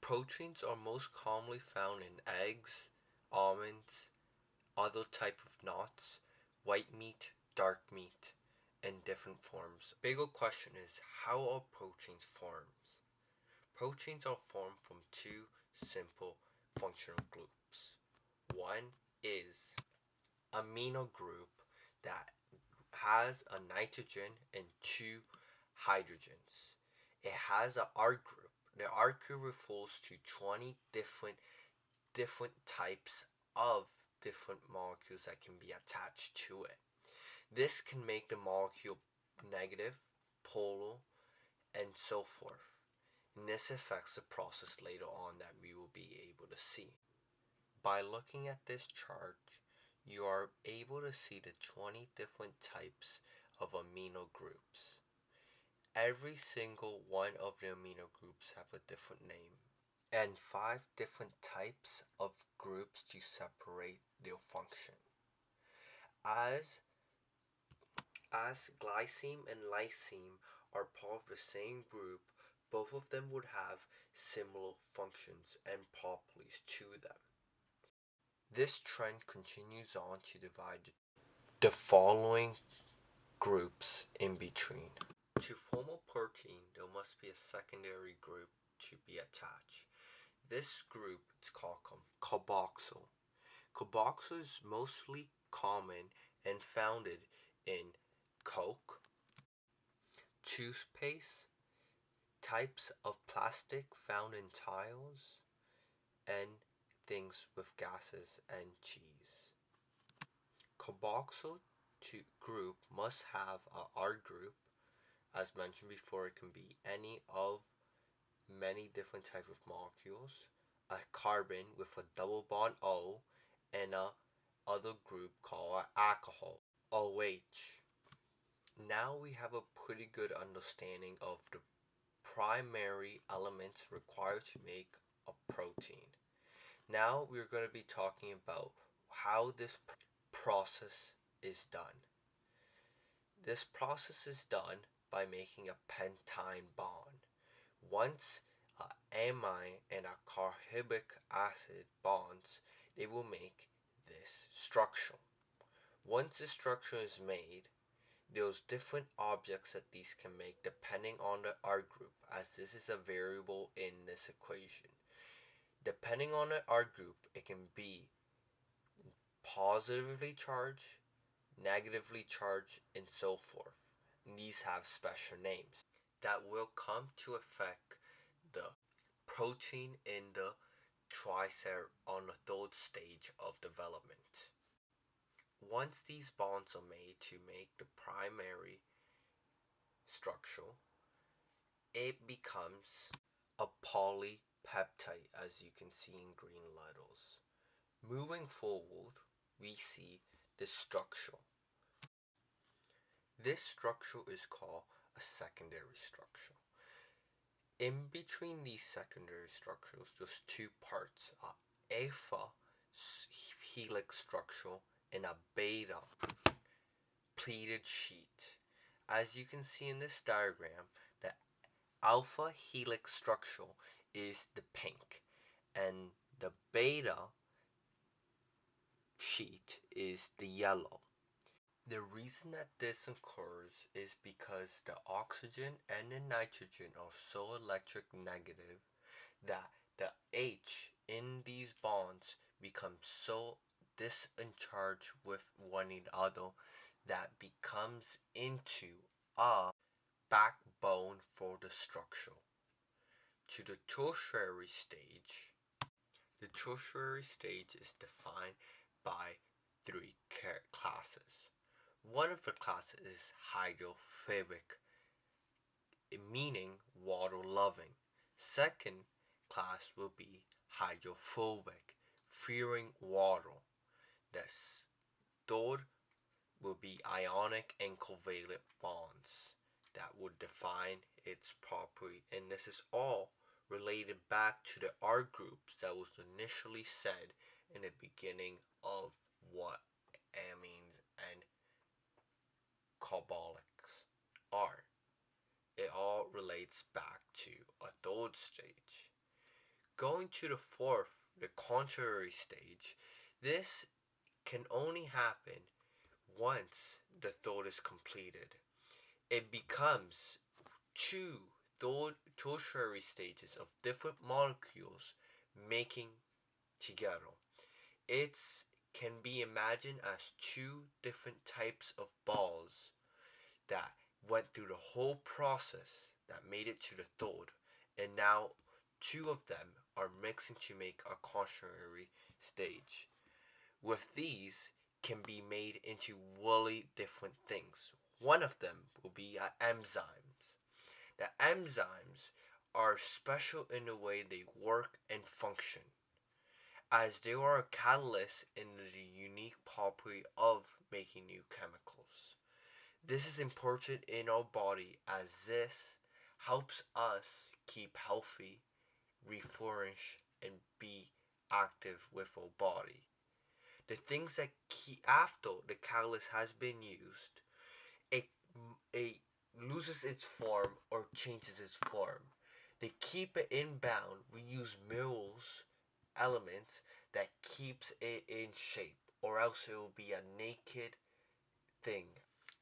Proteins are most commonly found in eggs, almonds, other type of nuts, white meat, dark meat, in different forms. Bigger question is, how are proteins formed? Proteins are formed from two simple functional groups. One is amino group that has a nitrogen and two hydrogens. It has a R group. The R group refers to 20 different types of different molecules that can be attached to it. This can make the molecule negative, polar, and so forth. And this affects the process later on that we will be able to see. By looking at this chart, you are able to see the 20 different types of amino groups. Every single one of the amino groups have a different name, and 5 different types of groups to separate their function. As glycine and lysine are part of the same group, both of them would have similar functions and properties to them. This trend continues on to divide the following groups in between. To form a protein, there must be a secondary group to be attached. This group is called carboxyl. Carboxyl is mostly common and founded in Coke, toothpaste, types of plastic found in tiles, and things with gases and cheese. Carboxyl group must have a R group. As mentioned before, it can be any of many different types of molecules, a carbon with a double bond O, and a other group called alcohol, OH. Now we have a pretty good understanding of the primary elements required to make a protein. Now we're going to be talking about how this process is done. This process is done by making a pentyne bond. Once amine and a carboxylic acid bonds, they will make this structure. Once this structure is made, there's different objects that these can make depending on the R group, as this is a variable in this equation. Depending on the R group, it can be positively charged, negatively charged, and so forth. And these have special names that will come to affect the protein in the tricer on the third stage of development. Once these bonds are made to make the primary structure, it becomes a polypeptide, as you can see in green letters. Moving forward, we see this structure. This structure is called a secondary structure. In between these secondary structures, there's two parts, a alpha helix structure and a beta pleated sheet. As you can see in this diagram, the alpha helix structure is the pink and the beta sheet is the yellow. The reason that this occurs is because the oxygen and the nitrogen are so electric negative that the H in these bonds becomes so discharged with one another that becomes into a backbone for the structure. To the tertiary stage, the tertiary stage is defined by 3 classes. One of the classes is hydrophilic, meaning water loving. Second class will be hydrophobic, fearing water. The third will be ionic and covalent bonds that would define its property, and this is all related back to the R groups that was initially said in the beginning of what amines and carbolics are. It all relates back to a third stage Going to the fourth, the contrary stage, this can only happen once the thought is completed. It becomes two tertiary stages of different molecules making together. It can be imagined as two different types of balls that went through the whole process that made it to the third, and now two of them are mixing to make a contrary stage. With these can be made into really different things. One of them will be enzymes. The enzymes are special in the way they work and function, as they are a catalyst in the unique property of making new chemicals. This is important in our body as this helps us keep healthy, reflourish, and be active with our body. The things that after the catalyst has been used, it, it loses its form or changes its form. They keep it inbound. We use minerals, elements that keeps it in shape, or else it will be a naked thing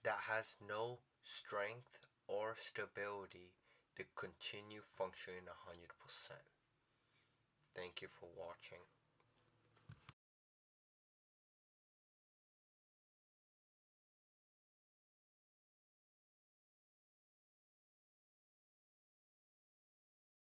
that has no strength or stability to continue functioning 100%. Thank you for watching.